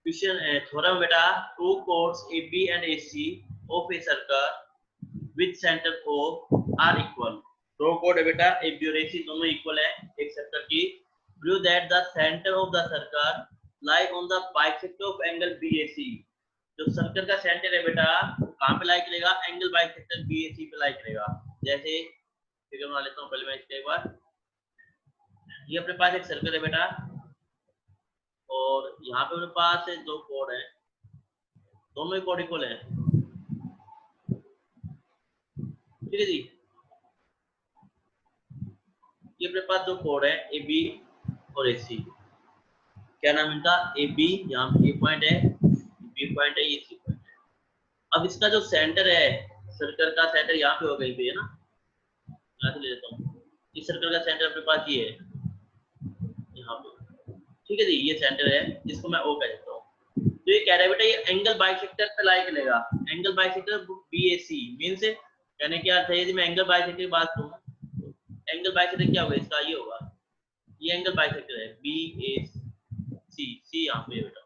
Question theorem बेटा, two chords AB and AC of a circle with centre O are equal. दो कोड है बेटा, AB और AC दोनों इक्वल है एक सर्कल की। Prove that the centre of the circle lie on the bisector of angle BAC। जो सर्कल का सेंटर है बेटा वो कहां पे लाई करेगा? एंगल बाइसेक्टर BAC पे लाई करेगा। जैसे फिगर बना लेता हूं पहले मैं इसके एक बार। ये अपने पास एक सर्कल है बेटा और यहाँ पे अपने पास दो कोड है, दोनों ही कोड इक्वल है। ठीक है जी, ये अपने पास दो कोड है AB और AC। क्या नाम इनका? AB, यहाँ पे A पॉइंट है, B पॉइंट है, ये C पॉइंट है। अब इसका जो सेंटर है, सर्कल का सेंटर यहाँ पे हो कहीं पे है ना, यहाँ से ले लेता हूँ। इस सर्कल का सेंटर अपने पास ये है, यहाँ पे। ठीक है जी, ये सेंटर है जिसको मैं O कह देता हूँ। तो ये कह रहा है बेटा ये एंगल बाइसेक्टर पे लाई करेगा। एंगल बाइसेक्टर BAC मींस कहने क्या अर्थ है? यदि मैं एंगल बाइसेक्टर की बात करूँ, एंगल बाइसेक्टर क्या होगा इसका? ये होगा, ये एंगल बाइसेक्टर है BAC, C यहाँ पे बेटा,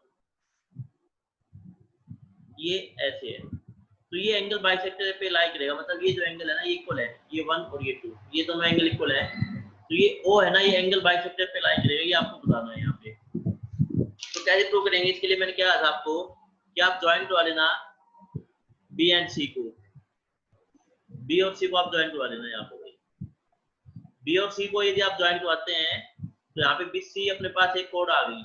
ये ऐसे है। तो ये एंगल बाइसेक्टर पे लाई करेगा, मतलब ये जो एंगल है ना ये इक्वल है, ये 1 और ये 2, ये दोनों एंगल इक्वल है। तो ये O है ना, ये एंगल बाइसेक्टर पे लाई करेगा, ये आपको बताना है यहाँ पे। तो कैसे प्रूव करेंगे? इसके लिए मैंने क्या कहा था आपको कि आप ज्वाइन करवा लेना B एंड C को, B और C को आप ज्वाइन करवा लेना। यहाँ पे B और C को यदि आप ज्वाइन करवाते हैं तो यहाँ पे BC अपने पास एक कोड आ गई।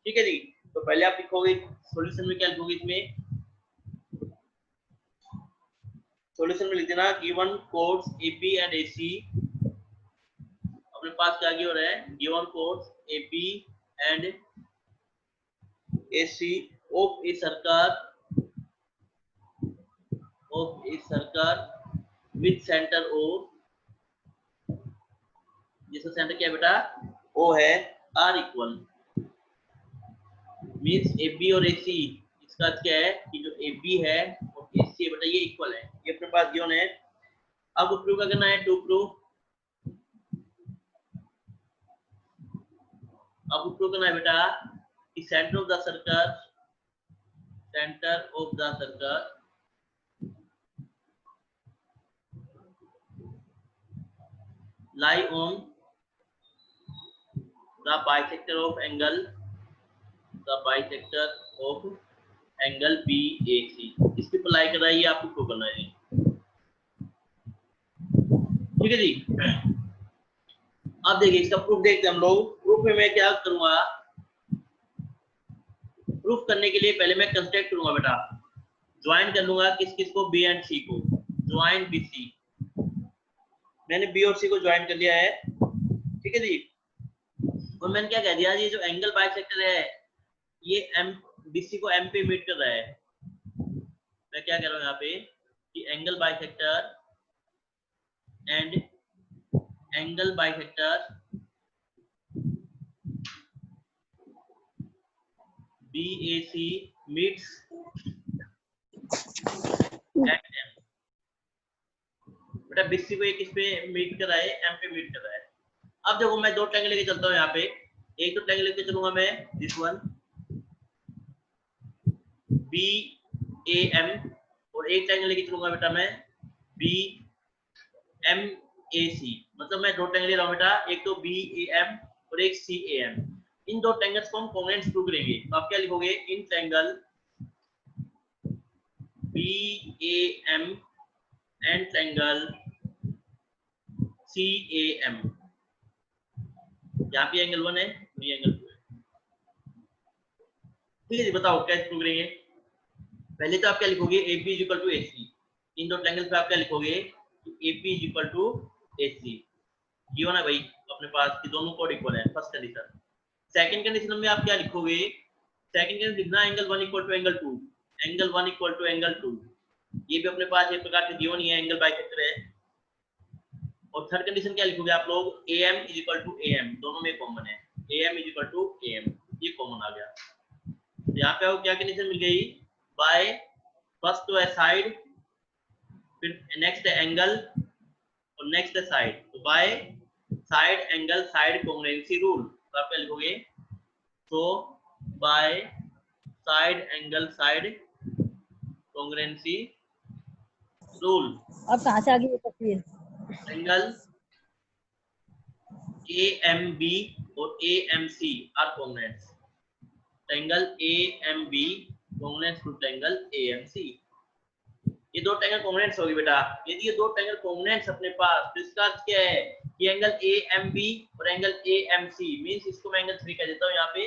ठीक है जी, तो पहले आप लिखोगे सॉल्यूशन में, क्या लिखोगे इसमें? सॉल्यूशन में लिख देना given codes AB and AC। अपने पास क्या हो रहा है? Given codes AB and AC of a circle with centre O, जिसका सेंटर क्या है बेटा? O है, आर इक्वल। मींस AB और AC, इसका क्या है कि जो AB है और AC है बेटा ये इक्वल है, ये अपने पास गिवन है। अब प्रूव क्या करना है? टू प्रूव, अब प्रूव करना है बेटा कि centre of the circle lie on the bisector of angle BAC। इसके पर लाई कर रहा है, ये आपको प्रूव करना है। ठीक है जी, अब देखिए इसका प्रूफ देखते हैं हम लोग। प्रूफ में मैं क्या करूंगा? प्रूफ करने के लिए पहले मैं कंस्ट्रक्ट करूंगा बेटा, ज्वाइन कर लूंगा किस किस को? B एंड C को। ज्वाइन BC, मैंने B और C को ज्वाइन कर लिया है। ठीक है जी, और मैंने क्या कह दिया? ये जो एंगल बाइसेक्टर है ये BC को M पे मीट कर रहा है। मैं क्या कह रहा हूँ यहाँ पे कि angle bisector and angle bisector BAC meets at M। बेटा BC को एक किस पे मीट कर रहा है? M पे मीट कर रहा है। अब देखो मैं दो ट्रायंगल लेके चलता हूँ यहाँ पे। एक तो ट्रायंगल लेके चलूंगा मैं दिस वन BAM, और एक ट्रायंगल लेके चलूंगा बेटा मैं BMAC। मतलब मैं दो ट्रायंगल ले रहा हूँ बेटा, एक तो BAM और एक CAM। इन दो ट्रायंगल्स को हम कॉन्ग्रुएंट प्रूव करेंगे। तो आप क्या लिखोगे? In triangle BAM and triangle CAM। यहाँ पे एंगल 1 है, ये एंगल 2 है। ठीक है जी, बताओ कैसे प्रूव करेंगे? पहले तो आप क्या लिखोगे? AP is equal to AC। इन दो ट्रायंगल्स पे आप क्या लिखोगे? AP is equal to AC। ये ना भाई अपने पास कि दोनों कोड इक्वल है, फर्स्ट कंडीशन। सेकंड कंडीशन में आप क्या लिखोगे? सेकंड कंडीशन लिखना angle 1 equal to angle 2, angle 1 equal to angle 2। ये भी अपने पास एक प्रकार से गिवन ही है, एंगल बाइसेक्टर है। और थर्ड कंडीशन क्या लिखोगे आप लोग? AM is equal to AM, दोनों में कॉमन है। AM is equal to AM, ये कॉमन आ गया। तो यहाँ पे क्या कंडीशन मिल गई? बाय फर्स्ट तो है साइड, फिर नेक्स्ट है एंगल और नेक्स्ट है साइड। तो by side angle side congruency rule. तो आप क्या लिखोगे? तो बाय साइड कॉन्ग्रुएंसी रूल। अब कहाँ से आ गई ये तस्वीर? एंगल AMB और AMC are congruents. Triangle AMB congruents to triangle AMC। ये दो ट्रायंगल कॉन्ग्रुएंट्स होगी बेटा। यदि ये दो ट्रायंगल कॉन्ग्रुएंट्स अपने पास, तो इसका अर्थ क्या है कि एंगल AMB और एंगल AMC मींस इसको मैं एंगल 3 कह देता हूं। यहाँ पे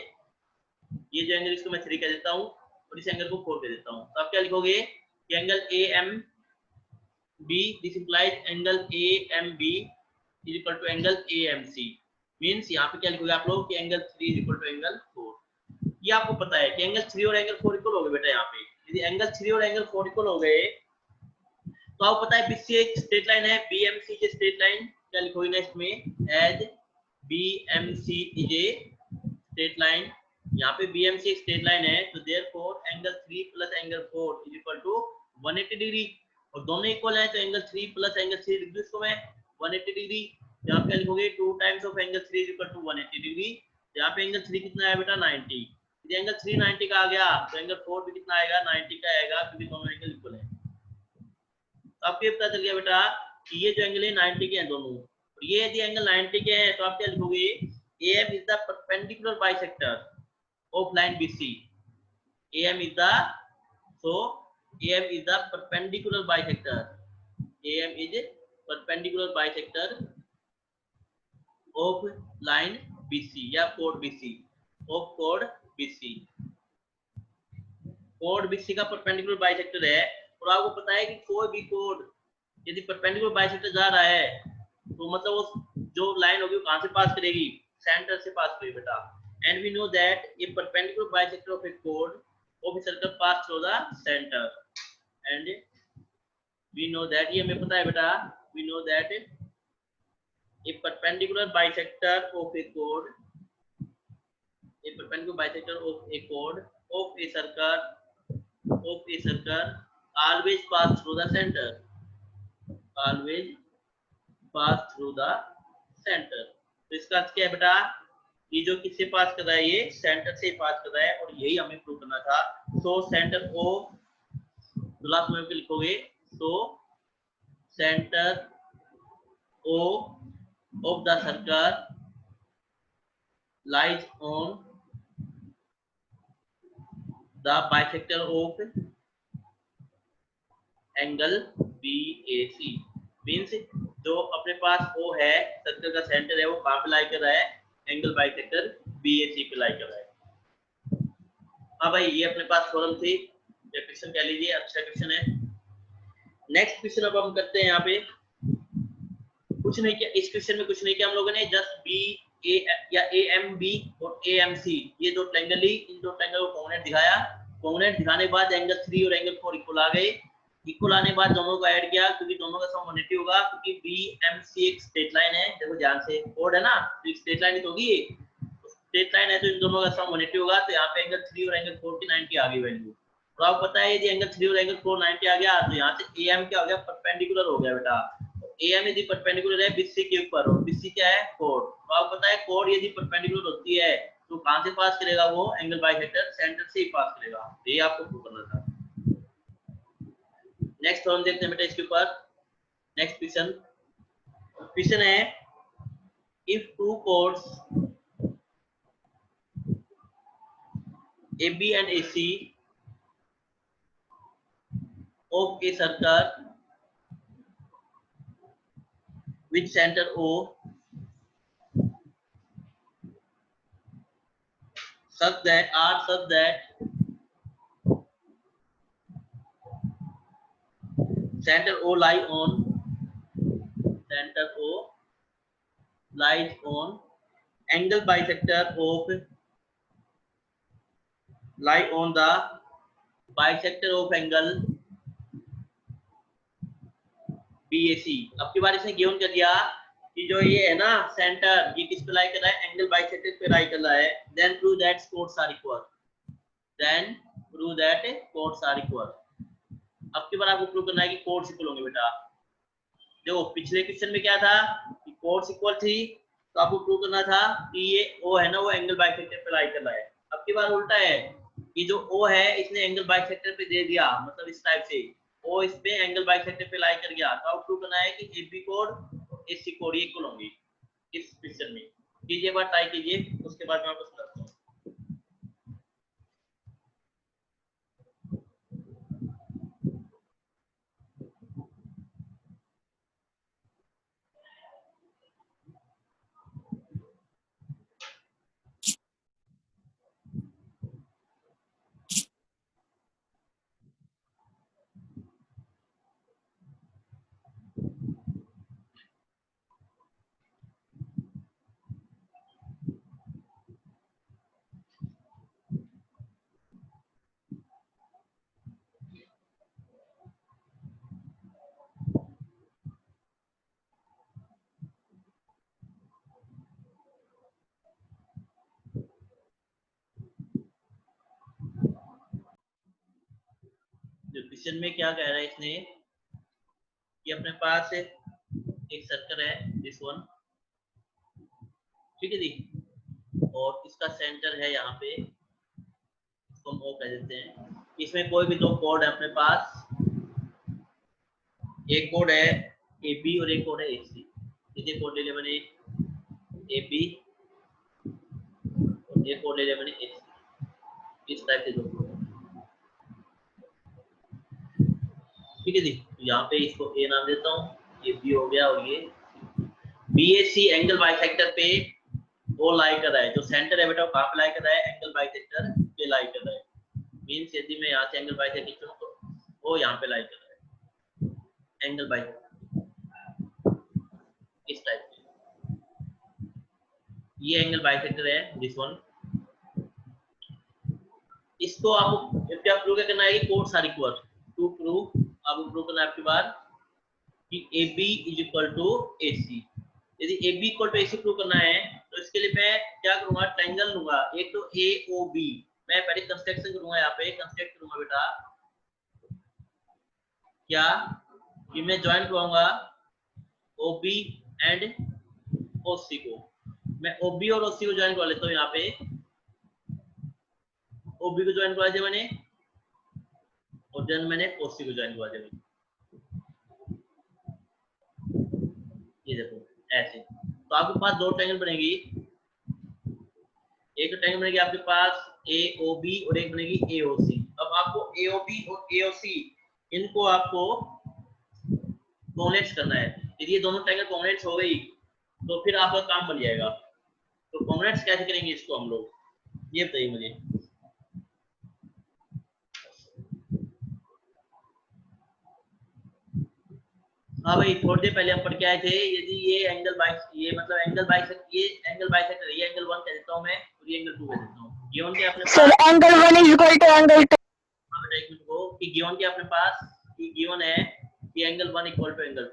ये जो एंगल इसको मैं 3 कह देता हूं और इस एंगल को 4 कह देता हूं। तो आप क्या लिखोगे कि angle AMB this implies angle AMB is equal to angle AMC। Means यहाँ पे क्या लिखोगे आप लोग कि angle 3 is equal to angle 4। ये आपको पता है कि एंगल 3 और एंगल 4 इक्वल हो गए बेटा। यहाँ पे यदि एंगल 3 और एंगल 4 इक्वल हो गए तो आपको पता है BC एक स्ट्रेट लाइन है, BMC की स्ट्रेट लाइन। क्या लिखोगे नेक्स्ट में, as BMC is a straight line. यहाँ पे BMC एक स्ट्रेट लाइन है, तो therefore angle 3 plus angle 4 is equal to 180 degree. और दोनों इक्वल है तो एंगल 3 प्लस एंगल 3 लिख दूं इसको मैं 180 डिग्री। यहाँ पे लिखोगे 2 times of angle 3 is equal to 180 degree. यहाँ पे एंगल 3 कितना है बेटा 90। यदि एंगल 3 90 का आ गया तो एंगल 4 भी कितना आएगा 90 का आएगा, क्योंकि दोनों एंगल इक्वल है। तो आपको ये पता चल गया बेटा कि ये जो एंगल है 90 के हैं दोनों। और ये यदि एंगल 90 के हैं तो आप क्या लिखोगे, AM is the perpendicular bisector of line BC। AM is the perpendicular bisector. AM is perpendicular bisector of line BC या chord BC of chord BC। chord BC का perpendicular bisector है। और आपको पता है कि कोई भी chord यदि perpendicular bisector जा रहा है तो मतलब वो जो लाइन होगी वो कहां से पास करेगी, सेंटर से पास करेगी बेटा। And we know that a perpendicular bisector of a chord of a circle pass through the center। And we know that ये हमें पता है बेटा, we know that a perpendicular bisector of a chord of a circle always pass through the center, always pass through the center। तो इसका अर्थ क्या है बेटा, ये जो किससे पास कर रहा है, ये सेंटर से पास कर रहा है, और यही हमें प्रूव करना था। सो सेंटर O लास्ट में लिखोगे, so centre O of the circle lies on the bisector of angle BAC। Means जो अपने पास O है, सर्कल का सेंटर है, वो कहां पे लाई कर रहा है, एंगल बाइसेक्टर BAC पे लाई कर रहा है। हाँ भाई, ये अपने पास थ्योरम थी, ये क्वेश्चन कह लीजिए, अच्छा क्वेश्चन है। नेक्स्ट क्वेश्चन अब हम करते हैं। यहाँ पे कुछ नहीं किया इस क्वेश्चन में, कुछ नहीं किया हम लोगों ने, जस्ट BA या AMB और AMC ये दो ट्रायंगल ही, इन दो ट्रायंगल को कॉर्डिनेट दिखाया। कॉर्डिनेट दिखाने के बाद एंगल 3 और एंगल 4 इक्वल आ गए। इक्वल आने के बाद दोनों को ऐड किया, क्योंकि दोनों का सम 180 होगा, क्योंकि BMC एक स्ट्रेट लाइन है। देखो ध्यान से, कोड है ना, तो स्ट्रेट लाइन ही तो होगी, स्ट्रेट लाइन है, तो इन दोनों का सम 180 होगा। तो यहाँ पे एंगल 3 और एंगल 4 की 90 आ गई वैल्यू। और आपको पता है यदि एंगल 3 और एंगल 4 90 आ गया तो यहाँ से AM क्या हो गया, परपेंडिकुलर हो गया बेटा। AM यदि परपेंडिकुलर है BC के ऊपर, और BC क्या है, कोड। तो आपको पता है कोड यदि परपेंडिकुलर होती है तो कहां से पास करेगा, वो एंगल बाइसेक्टर सेंटर से ही पास करेगा। ये आपको प्रूव करना था। नेक्स्ट हम देखते हैं बेटा इसके ऊपर। नेक्स्ट क्वेश्चन है, if two chords AB and AC of a circle with center O such that center O lies on angle bisector of lie on the bisector of angle BAC। अब की बार इसने गिवन कर दिया कि जो ये है ना सेंटर, ये किस पे लाई कर रहा है, एंगल बाइसेक्टर पे लाई कर रहा है। Then prove that chords are equal. अब की बार आपको प्रूव करना है कि chords इक्वल होंगे बेटा। देखो पिछले क्वेश्चन में क्या था कि chords इक्वल थी, तो आपको प्रूव करना था कि ये O है ना, वो एंगल बाइसेक्टर पे लाई कर रहा है। अब की बार उल्टा है ये जो ओ है इसने एंगल बाइसेक्टर पे दे दिया, मतलब इस टाइप से ओ इस पे एंगल बाइसेक्टर पे लाई कर गया, तो अब प्रूव करना है कि एबी कोड एसी कोड ये इक्वल होंगे इस पिक्चर में। कीजिए बार ट्राई कीजिए, उसके बाद मैं आपको समझाता हूँ। जो क्वेश्चन में क्या कह रहा है इसने कि अपने पास एक सर्कल है दिस वन, ठीक है जी, और इसका सेंटर है यहाँ पे, इसको हम ओ कह देते हैं। इसमें कोई भी दो कोड है अपने पास, एक कोड है ए बी और एक कोड है ए सी। इसे कोड ले लिया मैंने ए बी और एक कोड ले लिया मैंने ए सी, इस टाइप से दो कोड है, ठीक है जी। तो यहाँ पे इसको ए नाम देता हूँ, ये बी हो गया, और ये बी ए सी एंगल बाइसेक्टर पे वो लाई कर रहा है, जो सेंटर है बेटा वो कहाँ पे लाई कर रहा है, एंगल बाइसेक्टर पे लाई कर रहा है। मींस यदि मैं यहाँ से एंगल बाइसेक्टर चुनूं तो वो यहाँ पे लाई कर रहा है एंगल बाइसेक्टर, इस टाइप से। ये एंगल बाइसेक्टर है दिस वन। इसको आपको क्या प्रूव करना है कि chords are equal to prove, आपको प्रूव करना है आपकी बार कि AB is equal to AC। यदि AB equal to AC prove करना है तो इसके लिए मैं क्या करूंगा, ट्रायंगल लूंगा, एक तो AOB, मैं पहले कंस्ट्रक्शन करूंगा, यहाँ पे कंस्ट्रक्ट करूंगा बेटा, क्या कि मैं ज्वाइन करूंगा OB एंड OC को। मैं OB और OC को ज्वाइन कर लेता हूँ, यहाँ पे OB को ज्वाइन करवा दिया मैंने और देन मैंने OC को ज्वाइन करवा दिया। ये देखो ऐसे, तो आपके पास दो ट्रायंगल बनेगी, एक ट्रायंगल बनेगी आपके पास AOB और एक बनेगी AOC। अब आपको AOB और AOC इनको आपको कॉम्बिनेट करना है। यदि ये दोनों ट्रायंगल कॉम्बिनेट हो गई तो फिर आपका काम बन जाएगा। तो कॉम्बिनेट कैसे करेंगे इसको हम लोग, ये बताइए मुझे। हाँ भाई, थोड़ी देर पहले हम पढ़ के आए थे, यदि ये एंगल बाइस, ये मतलब एंगल बाइसेक्टर, ये एंगल बाइसेक्टर, ये एंगल 1 कह देता हूं मैं और ये एंगल 2 कह देता हूं। गिवन के अपने सर पास angle 1 is equal to angle 2। हां बेटा एक मिनट को, कि गिवन के अपने पास ये गिवन है कि एंगल 1 इक्वल टू एंगल 2,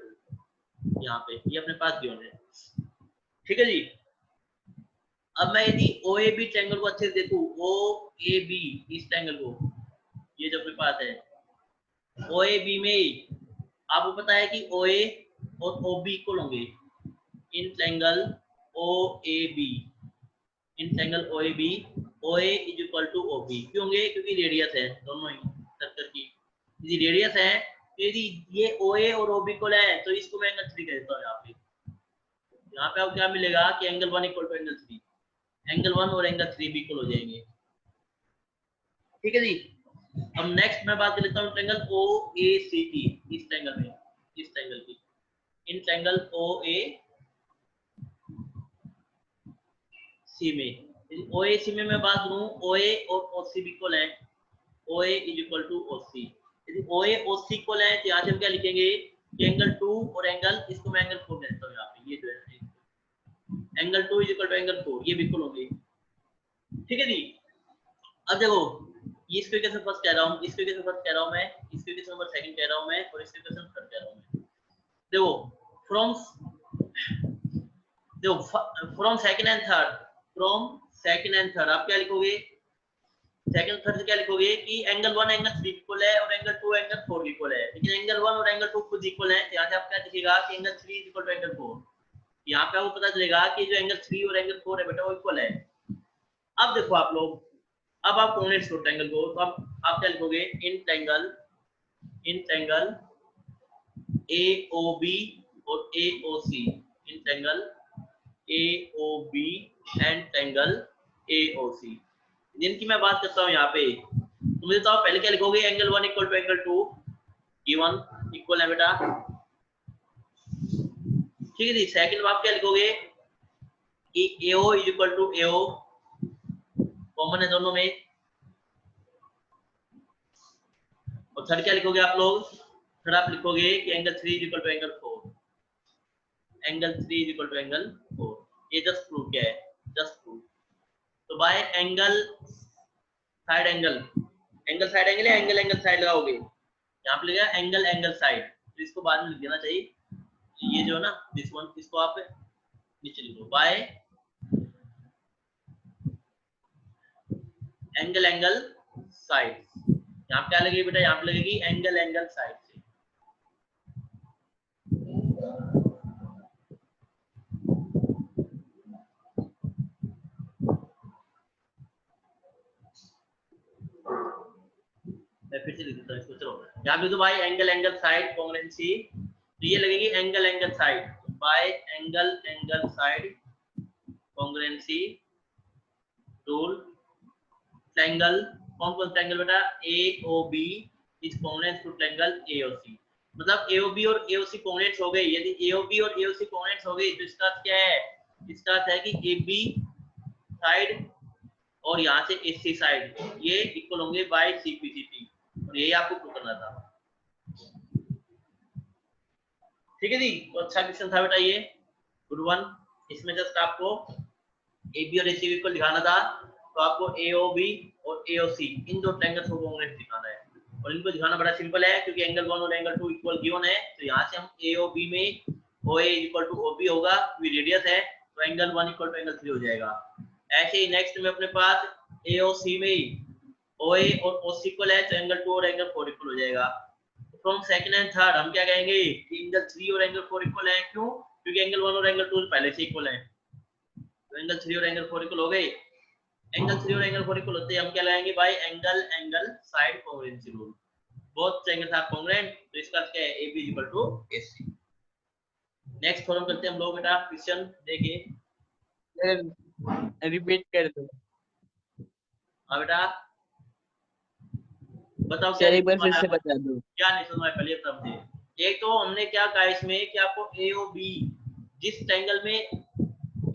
यहां पे ये अपने पास गिवन है, ठीक है जी। अब मैं यदि OAB ट्रायंगल को अच्छे से देखूं, OAB इस ट्रायंगल को, ये जो अपने पास है OAB में आपको पता है कि OA और OB इक्वल होंगे in triangle OAB, in triangle OAB OA is equal to OB क्यों होंगे, क्योंकि रेडियस है दोनों ही सर्कल की। यदि रेडियस है तो यदि ये OA और OB इक्वल है तो इसको मैं एंगल 3 कह देता हूं। यहाँ पे आपको क्या मिलेगा कि angle 1 equal to angle 3, angle 1 और एंगल 3 भी इक्वल हो जाएंगे, ठीक है जी। अब नेक्स्ट मैं बात कर लेता हूँ ट्रायंगल OAC की, इस ट्रायंगल में, इस ट्रायंगल की, इन ट्रायंगल OAC में, OAC में मैं बात करूं OA और OC भी इक्वल है, OA is equal to OC। यदि OA OC इक्वल है तो यहाँ से हम क्या लिखेंगे कि एंगल 2 और एंगल, इसको मैं एंगल 4 कहता हूँ यहाँ पे, ये जो है angle 2 is equal to angle 4, ये भी इक्वल होंगे, ठीक है जी। अब देखो ये इस क्वेश्चन फर्स्ट कह रहा हूँ, इस क्वेश्चन फर्स्ट कह रहा हूँ मैं, इस क्वेश्चन नंबर सेकंड कह रहा हूँ मैं, और इस क्वेश्चन थर्ड कह रहा हूँ मैं। देखो from second and third, from second and third आप क्या लिखोगे, सेकंड थर्ड से क्या लिखोगे कि एंगल 1 एंगल 3 इक्वल है और एंगल 2 एंगल 4 इक्वल है, लेकिन एंगल 1 और एंगल 2 खुद इक्वल है, यहाँ से आप क्या लिखिएगा कि angle 3 is equal to angle 4। यहाँ पे आपको पता चलेगा कि जो एंगल 3 और एंगल 4 है बेटा वो इक्वल है। अब देखो आप लोग, अब आप कोऑर्डिनेट्स लो ट्रायंगल को, तो आप क्या लिखोगे, इन ट्रायंगल AOB और AOC, in triangle AOB and triangle AOC, जिनकी मैं बात करता हूँ यहाँ पे। तो मुझे तो आप पहले क्या लिखोगे, angle 1 equal to angle 2, given equal है बेटा, ठीक है जी। सेकंड आप क्या लिखोगे कि AO is equal to AO, common है दोनों में। और थर्ड क्या लिखोगे आप लोग, थर्ड आप लिखोगे कि angle 3 is equal to angle 4, angle 3 is equal to angle 4। ये जस्ट प्रूव क्या है, जस्ट प्रूव। तो by angle side angle, angle side angle या एंगल एंगल साइड लगाओगे, यहाँ पे लिखा एंगल एंगल साइड, तो इसको बाद में लिख देना चाहिए, ये जो ना दिस वन, इसको आप नीचे लिखो, बाय एंगल एंगल साइड। यहाँ पे क्या लगेगी बेटा, यहाँ पे लगेगी एंगल एंगल साइड से। मैं फिर से लिख देता हूँ इसको, चलो यहाँ पे तो भाई एंगल एंगल साइड कॉन्ग्रुएंसी, तो ये लगेगी angle angle side, by angle angle side congruency rule. Triangle, कौन कौन ट्रायंगल बेटा, AOB is congruent to triangle AOC, मतलब AOB और AOC कॉन्ग्रुएंट हो गए। यदि AOB और AOC कॉन्ग्रुएंट हो गई तो इसका क्या है, इसका अर्थ है कि AB साइड और यहाँ से AC साइड ये इक्वल होंगे बाय CPCT, और यही आपको प्रूव करना था, ठीक है जी। तो अच्छा क्वेश्चन था बेटा ये, गुड वन। इसमें जस्ट आपको AB और AC को दिखाना था, तो आपको AOB और AOC इन दो ट्रायंगल्स को कॉन्ग्रुएंट दिखाना है, और इनको दिखाना बड़ा सिंपल है, क्योंकि एंगल 1 और एंगल 2 इक्वल गिवन है। तो यहाँ से हम AOB में OA इक्वल टू OB होगा, क्योंकि रेडियस है, तो एंगल 1 इक्वल टू एंगल 3 हो जाएगा। ऐसे ही नेक्स्ट में अपने पास AOC में OA और OC इक्वल है, तो एंगल 2 और एंगल 4 इक्वल हो जाएगा। फ्रॉम सेकंड एंड थर्ड हम क्या कहेंगे कि एंगल 3 और एंगल 4 इक्वल है, क्यों, क्योंकि एंगल 1 और एंगल 2 पहले से इक्वल है, तो एंगल 3 और एंगल 4 इक्वल हो गए। एंगल 3 और एंगल 4 इक्वल होते हैं, हम क्या लगाएंगे भाई, angle angle side congruency rule, both triangles are congruent, तो इसका क्या है, AB equal to AC। Next form करते हैं हम लोग बेटा, क्वेश्चन देखिए, रिपीट कर दो हां बेटा बताओ क्या सर, एक बार नहीं फिर समझ से आया, बता दो। क्या नहीं समझ आया, पहले समझे। एक तो हमने क्या कहा इसमें कि आपको AOB जिस ट्रायंगल में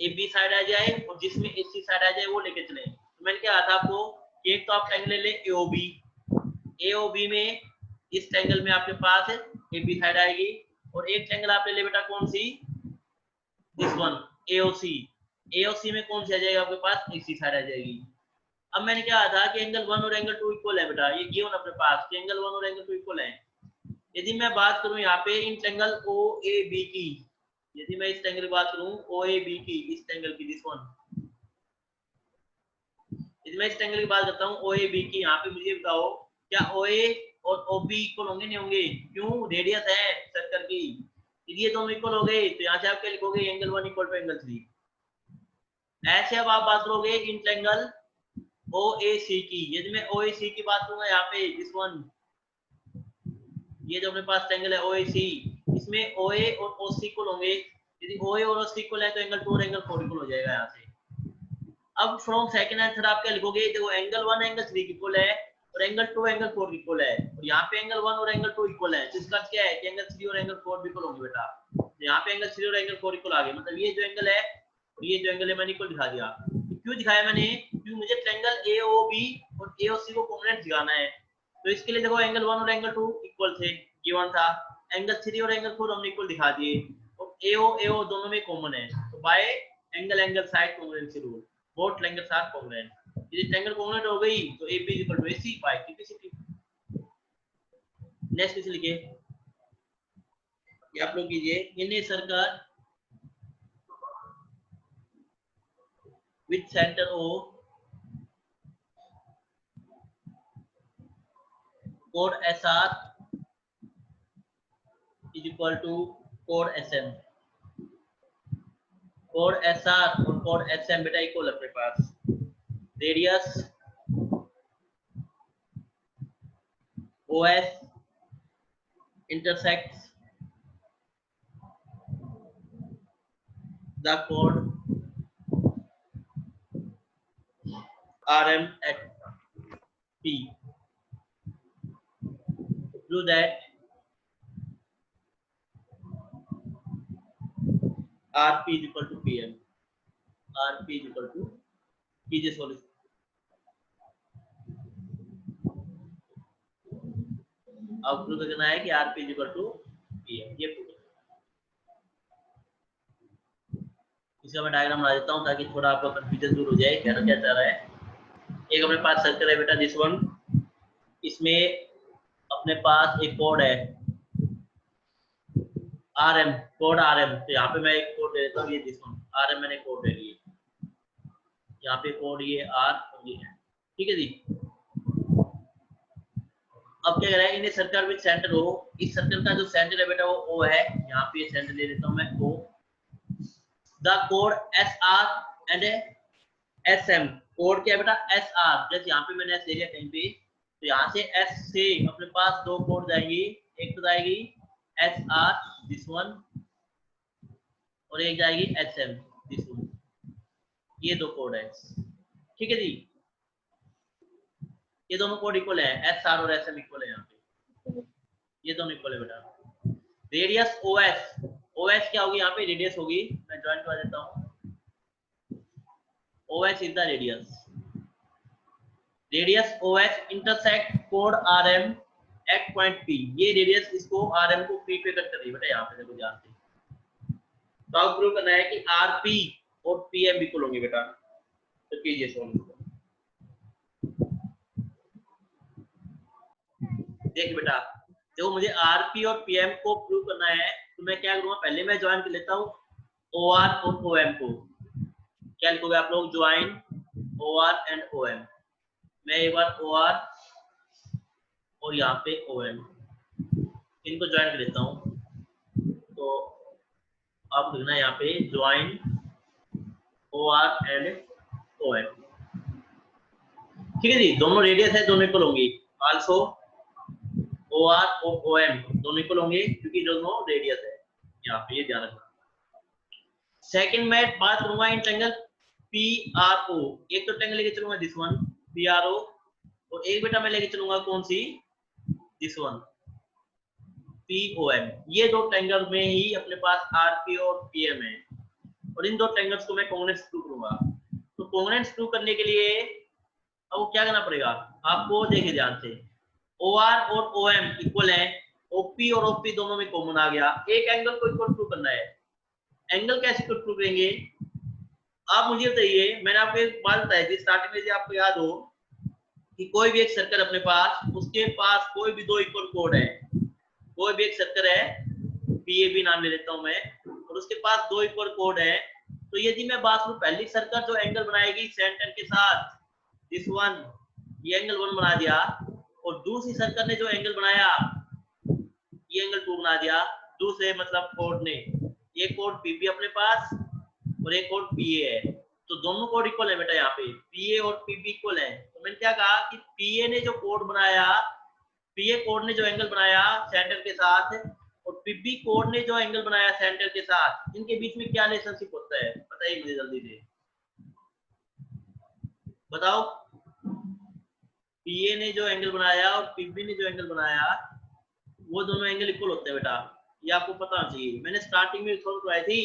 AB साइड आ जाए और जिसमें AC साइड आ जाए वो लेके चले। तो मैंने क्या कहा था आपको, एक तो आप ट्रायंगल ले AOB, AOB में इस ट्रायंगल में आपके पास AB साइड आएगी, और एक ट्रायंगल आप ले ले बेटा कौन सी, दिस वन AOC, AOC में कौन सी आ जाएगा आपके पास, AC साइड आ जाएगी। अब मैंने क्या कहा था कि एंगल 1 और एंगल 2 इक्वल है बेटा, ये गिवन अपने पास कि एंगल 1 और एंगल 2 इक्वल है। यदि मैं बात करूं यहाँ पे इन ट्रायंगल OAB की, यदि मैं इस ट्रायंगल की बात करूं OAB की, इस ट्रायंगल की दिस वन, यदि मैं इस ट्रायंगल की बात करता हूं OAB की, यहाँ पे मुझे बताओ क्या OA और OB इक्वल होंगे, नहीं होंगे, क्यों, रेडियस है सर्कल की। यदि ये दोनों इक्वल हो गए तो यहाँ से आप क्या लिखोगे, एंगल 1 इक्वल टू एंगल 3। ऐसे अब आप बात करोगे इन ट्रायंगल OAC की, यदि मैं OAC की बात करूंगा यहाँ पे दिस वन, ये जो अपने पास ट्रायंगल है OAC, इसमें OA और OC इक्वल होंगे। यदि OA और OC इक्वल है तो एंगल 2 और एंगल 4 इक्वल हो जाएगा यहाँ से। अब फ्रॉम सेकंड एंड थर्ड आप क्या लिखोगे, देखो एंगल 1 एंगल 3 इक्वल है और एंगल 2 एंगल 4 इक्वल है, और यहाँ पे एंगल 1 और एंगल 2 इक्वल है, तो इसका क्या है कि एंगल 3 और एंगल 4 इक्वल होंगे बेटा। तो यहाँ पे एंगल 3 और एंगल 4 इक्वल आ गए, मतलब ये जो एंगल है और ये जो एंगल है मैंने इक्वल दिखा दिया। क्यों दिखाया मैंने, क्योंकि मुझे ट्रायंगल AOB और AOC को कॉन्ग्रुएंट दिखाना है। तो इसके लिए देखो एंगल 1 और एंगल 2 इक्वल थे, गिवन था, एंगल 3 और एंगल 4 हमने इक्वल दिखा दिए, और AO दोनों में कॉमन है, तो by angle angle side congruency rule both triangles are congruent. यदि ट्रायंगल कॉन्ग्रुएंट हो गई तो AB AC by CPCT। Next इसे लिखिए, ये आप लोग कीजिए, in a circle with center O, chord SR is equal to chord SM, chord SR और chord SM बेटा इक्वल अपने पास, radius OS intersects the chord RM at P. Prove that RP is equal to PM. RP is equal to PJ solution. अब prove करना है कि RP is equal to PM. ये prove इसका मैं diagram बना देता हूँ ताकि थोड़ा आपका कंफ्यूजन दूर हो जाए। कहना क्या चाह रहा है, एक अपने पास सर्कल है बेटा दिस वन, इसमें अपने पास एक कोड है RM, कोड RM। तो यहाँ पे मैं एक कोड दे देता हूँ, ये दिस वन RM मैंने कोड दे दिए, यहाँ पे कोड ये R और ये है, ठीक है जी। अब क्या कह रहा है, इन सर्कल विद सेंटर O, इस सर्कल का जो सेंटर है बेटा वो O है, यहाँ पे सेंटर ले लेता हूँ मैं O। The code SR and SM, code क्या है बेटा SR, जैसे यहाँ पे मैंने S ले लिया कहीं पे, तो यहाँ से S से अपने पास दो कोड जाएंगी, एक तो जाएगी SR दिस वन और एक जाएगी SM दिस वन, ये दो कोड है, ठीक है जी। ये दोनों कोड इक्वल है, SR और SM इक्वल है, यहाँ पे ये दोनों इक्वल है बेटा। रेडियस OS क्या होगी, यहाँ पे रेडियस होगी, मैं ज्वाइन कर देता हूँ। OS is the radius OS intersect कोड RM एट पॉइंट P। ये रेडियस इसको RM को P पे कट कर रही है बेटा, यहाँ पे देखो ध्यान से। तो अब प्रूव करना है कि RP और PM इक्वल होंगे बेटा, तो कीजिए सॉल्व। देख बेटा, जो मुझे RP और PM को प्रूव करना है तो मैं क्या करूंगा, पहले मैं ज्वाइन कर लेता हूँ OR और OM को। क्या लिखोगे आप लोग, ज्वाइन OR एंड OM। मैं एक बार OR और यहाँ पे OM इनको ज्वाइन कर लेता हूँ, तो आप लिखना यहाँ पे ज्वाइन OR एंड OM, ठीक है जी। दोनों रेडियस है, दोनों इक्वल होंगी, आल्सो OR और OM दोनों इक्वल होंगे क्योंकि दोनों रेडियस है, यहाँ पे ये ध्यान रखना। सेकंड मैं बात करूंगा इन ट्रायंगल PRO। एक तो ट्रायंगल लेके चलूंगा दिस वन PRO, और एक बेटा मैं लेके चलूंगा कौन सी, दिस वन POM। ये दो ट्रायंगल में ही अपने पास RP और PM है, और इन दो ट्रायंगल्स को मैं कॉन्ग्रुएंस प्रूव करूंगा। तो कॉन्ग्रुएंस प्रूव करने के लिए अब क्या करना पड़ेगा आपको, देखिए ध्यान से। OR और OM इक्वल है, OP और OP दोनों में कॉमन आ गया, एक एंगल को इक्वल प्रूव करना है। एंगल कैसे इक्वल प्रूव करेंगे, आप मुझे बताइए। मैंने आपको एक बात बताई थी स्टार्टिंग में, आपको याद हो कि कोई भी एक सर्कल अपने पास, उसके पास कोई भी दो इक्वल कोड है। कोई भी एक सर्कल है, PAB नाम ले लेता हूं मैं, और उसके पास दो इक्वल कोड है। तो यदि मैं बात करूं, पहली सर्कल जो एंगल बनाएगी सेंटर के साथ, दिस वन, ये एंगल 1 बना दिया, और दूसरी सर्कल ने जो एंगल बनाया ये एंगल 2 बना दिया। दूसरे मतलब कोड ने, ये कोड PP अपने पास और एक कोड PA है, तो दोनों कोड इक्वल है बेटा। यहाँ पे PA और PP इक्वल है। तो मैंने क्या कहा कि PA ने जो कोड बनाया, PA कोड ने जो एंगल बनाया सेंटर के साथ, और PP कोड ने जो एंगल बनाया सेंटर के साथ, इनके बीच में क्या रिलेशनशिप होता है बताइए मुझे जल्दी से बताओ। PA ने जो एंगल बनाया और PP ने जो एंगल बनाया, वो दोनों एंगल इक्वल होते हैं बेटा, ये आपको पता होना चाहिए। मैंने स्टार्टिंग में सॉल्व कराई थी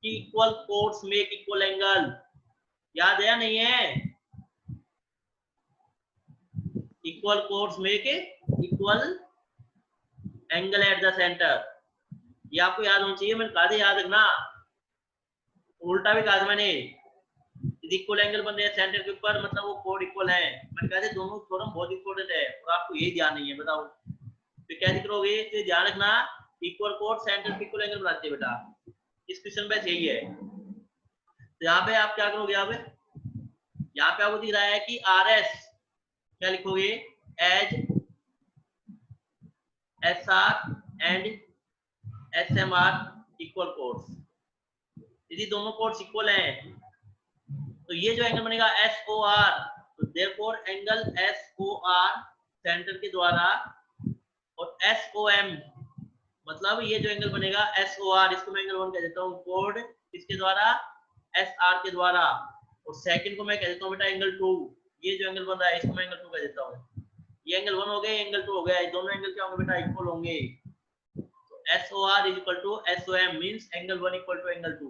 कि equal codes make equal angle, याद है या नहीं है? Equal codes make equal angle at the centre, ये आपको याद होना चाहिए। मैंने कहा था याद रखना, उल्टा भी कहा था मैंने, इक्वल एंगल बन रहे हैं सेंटर के ऊपर, मतलब वो कोड इक्वल है। मैंने कहा था दोनों थ्योरम बहुत इंपॉर्टेंट है और आपको यही ध्यान नहीं है, बताओ तो कैसे करोगे? तो ध्यान रखना, इक्वल कोड सेंटर पे इक्वल एंगल बनाते हैं बेटा, इस क्वेश्चन में यही है। तो यहाँ पे आप क्या करोगे, यहाँ पे आपको दिख रहा है कि RS क्या लिखोगे, as SR and SMR equal chords. यदि दोनों कोड्स इक्वल हैं तो ये जो एंगल बनेगा SOR, तो देयरफॉर एंगल SOR सेंटर के द्वारा और SOM मतलब ये जो एंगल बनेगा SOR, इसको मैं एंगल 1 कह देता हूँ, कोड किसके द्वारा, SR के द्वारा, और सेकंड को मैं कह देता हूँ बेटा एंगल 2, ये जो एंगल बन रहा है इसको मैं एंगल 2 कह देता हूँ। ये एंगल 1 हो गया, एंगल 2 हो गया, ये दोनों एंगल क्या होंगे बेटा, इक्वल होंगे। तो SOR is equal to SOM means angle 1 equal to angle 2।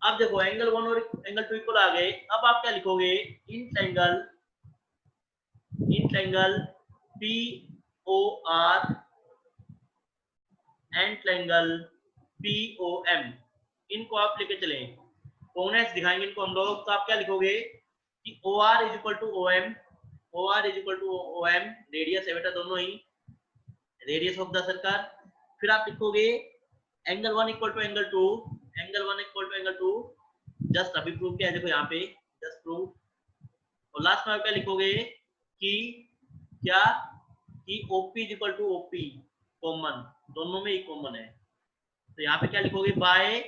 अब देखो एंगल 1 और एंगल 2 इक्वल आ गए, अब आप क्या लिखोगे, in triangle POR and triangle POM, इनको आप लेके चलें, कोऑर्डिनेट्स दिखाएंगे इनको हम लोग। तो आप क्या लिखोगे कि OR is equal to OM, OR is equal to OM, radius है बेटा दोनों ही, रेडियस ऑफ द सर्कल। फिर आप लिखोगे angle 1 equal to angle 2, angle 1 equal to angle 2, just अभी प्रूव किया है, देखो यहाँ पे जस्ट प्रूव। और लास्ट में आप क्या लिखोगे कि क्या, कि OP is equal to OP, common, दोनों में ही कॉमन है। तो यहाँ पे क्या लिखोगे, बाय,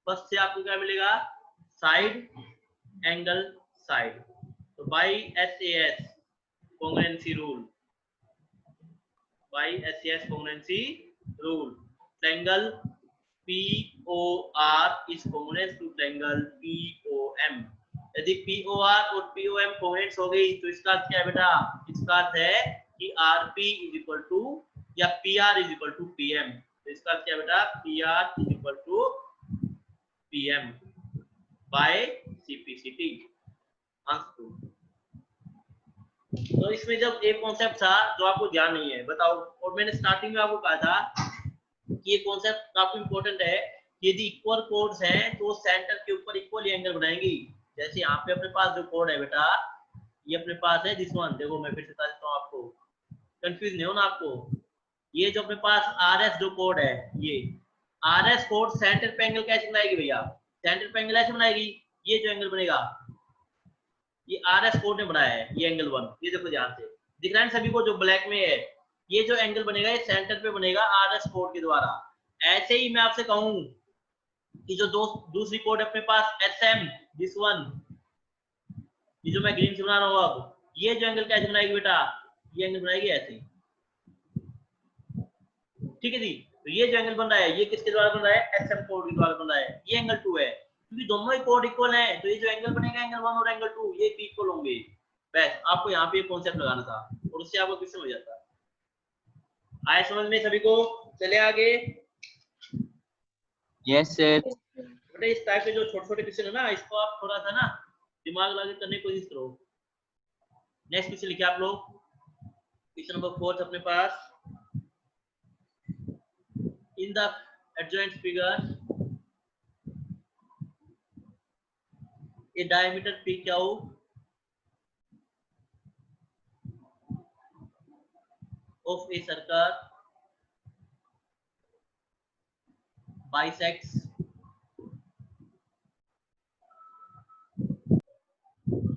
फर्स्ट से आपको क्या मिलेगा, साइड एंगल साइड, तो by SAS congruency rule, by SAS congruency rule, triangle POR is congruent to triangle POM। यदि POR और POM congruent हो गई तो इसका अर्थ क्या है बेटा, इसका अर्थ है कि RP is equal to या PR is equal to PM। तो इसका अर्थ क्या है बेटा, PR is equal to PM by CPCT answer. तो इसमें जब एक कॉन्सेप्ट था जो आपको ध्यान नहीं है, बताओ, और मैंने स्टार्टिंग में आपको कहा था कि ये कॉन्सेप्ट काफी इंपॉर्टेंट है, यदि इक्वल कोड्स हैं तो सेंटर के ऊपर इक्वली एंगल बनाएंगी। जैसे यहाँ पे अपने पास जो कोड है बेटा, ये अपने पास है दिस वन, देखो मैं फिर से बता देता हूँ आपको, कंफ्यूज नहीं हो ना आपको। ये जो अपने पास RS जो कोड है, ये RS कोड सेंटर पे एंगल कैसे बनाएगी भैया, सेंटर पे एंगल ऐसे बनाएगी, ये जो एंगल बनेगा ये RS कोड ने बनाया है, ये एंगल 1, ये देखो ध्यान से दिख रहा है सभी को, जो ब्लैक में है, ये जो एंगल बनेगा ये सेंटर पे बनेगा RS कोड के द्वारा। ऐसे ही मैं आपसे कहूं कि जो दूसरी कोड अपने पास SM दिस वन, ये जो मैं ग्रीन से बना रहा हूं, अब ये जो एंगल कैसे बनाएगी बेटा, ये एंगल बनाएगी ऐसे, ठीक है जी। तो ये जो एंगल बन रहा है ये किसके द्वारा बन रहा है, SM कोड के द्वारा बन रहा है, ये एंगल 2 है, क्योंकि दोनों ही कोड इक्वल हैं, तो ये जो एंगल बनेगा एंगल 1 और एंगल 2 ये भी इक्वल होंगे। बस आपको यहाँ पे कॉन्सेप्ट लगाना था और उससे आपको किस समझ जाता। आए समझ में सभी को, चले आगे। Yes sir. बेटा इस टाइप के जो छोटे-छोटे क्वेश्चन है ना, इसको आप थोड़ा सा ना दिमाग लगा के करने की कोशिश करो। नेक्स्ट क्वेश्चन लिखिए आप लोग, क्वेश्चन नंबर 4 अपने पास, in the adjoint figure a diameter PQ of a circle bisects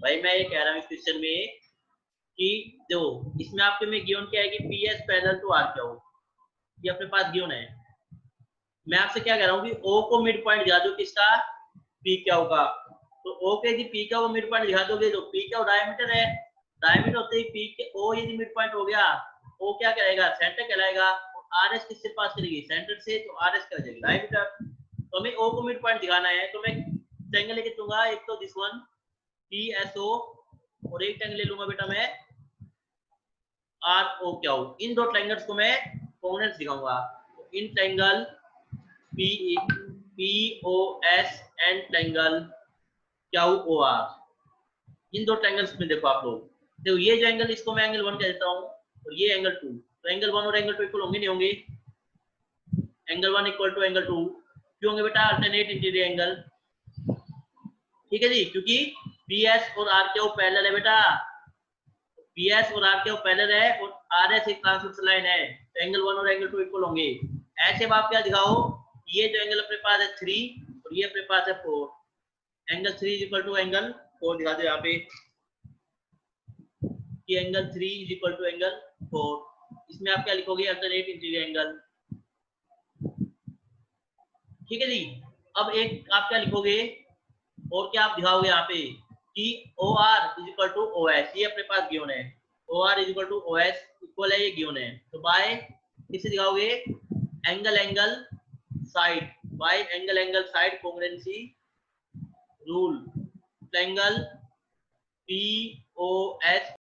भाई मैं ये कह रहा हूँ इस क्वेश्चन में कि जो इसमें आपके में गिवन क्या है कि PS पैरेलल टू RQ, ये अपने पास गिवन है। मैं आपसे क्या कह रहा हूँ कि O को मिड पॉइंट दिखा दो, किसका, PQ का। तो O के यदि PQ को मिड पॉइंट दिखा दोगे तो PQ डायमीटर है, डायमीटर होते ही PQ यदि मिड पॉइंट हो गया, O क्या कहलाएगा, सेंटर कहलाएगा, और RS किससे पास करेगी, सेंटर से, तो RS कर जाएगी डायमीटर। तो हमें O को मिड पॉइंट दिखाना है, तो मैं ट्रायंगल लेके चलूंगा, एक तो दिस वन PSO, और एक ट्रायंगल ले लूंगा बेटा मैं ROQ। इन दो ट्रायंगल्स को मैं कॉर्डिनेट्स दिखाऊंगा। तो in triangle POS and triangle QOR, इन दो ट्रायंगल्स में देखो आप लोग, देखो ये जो एंगल, इसको मैं एंगल 1 कह देता हूं, और ये एंगल 2, तो एंगल 1 और एंगल 2 इक्वल होंगे नहीं होंगे, एंगल 1 इक्वल टू एंगल 2 क्यों होंगे बेटा, अल्टरनेट इंटीरियर एंगल, ठीक है जी, क्योंकि PS और RQ पैरेलल है बेटा, PS और RQ पैरेलल है, और RS एक ट्रांसवर्सल लाइन है, तो एंगल 1 और एंगल 2 इक्वल होंगे। ऐसे आप क्या दिखाओ, ये जो एंगल अपने पास है 3 और ये अपने पास है 4, angle 3 is equal to angle 4 दिखा दो यहाँ पे, कि angle 3 is equal to angle 4। इसमें आप क्या लिखोगे, अल्टरनेट इंटीरियर एंगल, ठीक है जी। अब एक आप क्या लिखोगे, और क्या आप दिखाओगे यहाँ पे कि OR is equal to OS, ये अपने पास गिवन है, OR is equal to OS equal है, ये गिवन है। तो बाय किसे दिखाओगे, angle side, by angle side congruency rule, triangle POS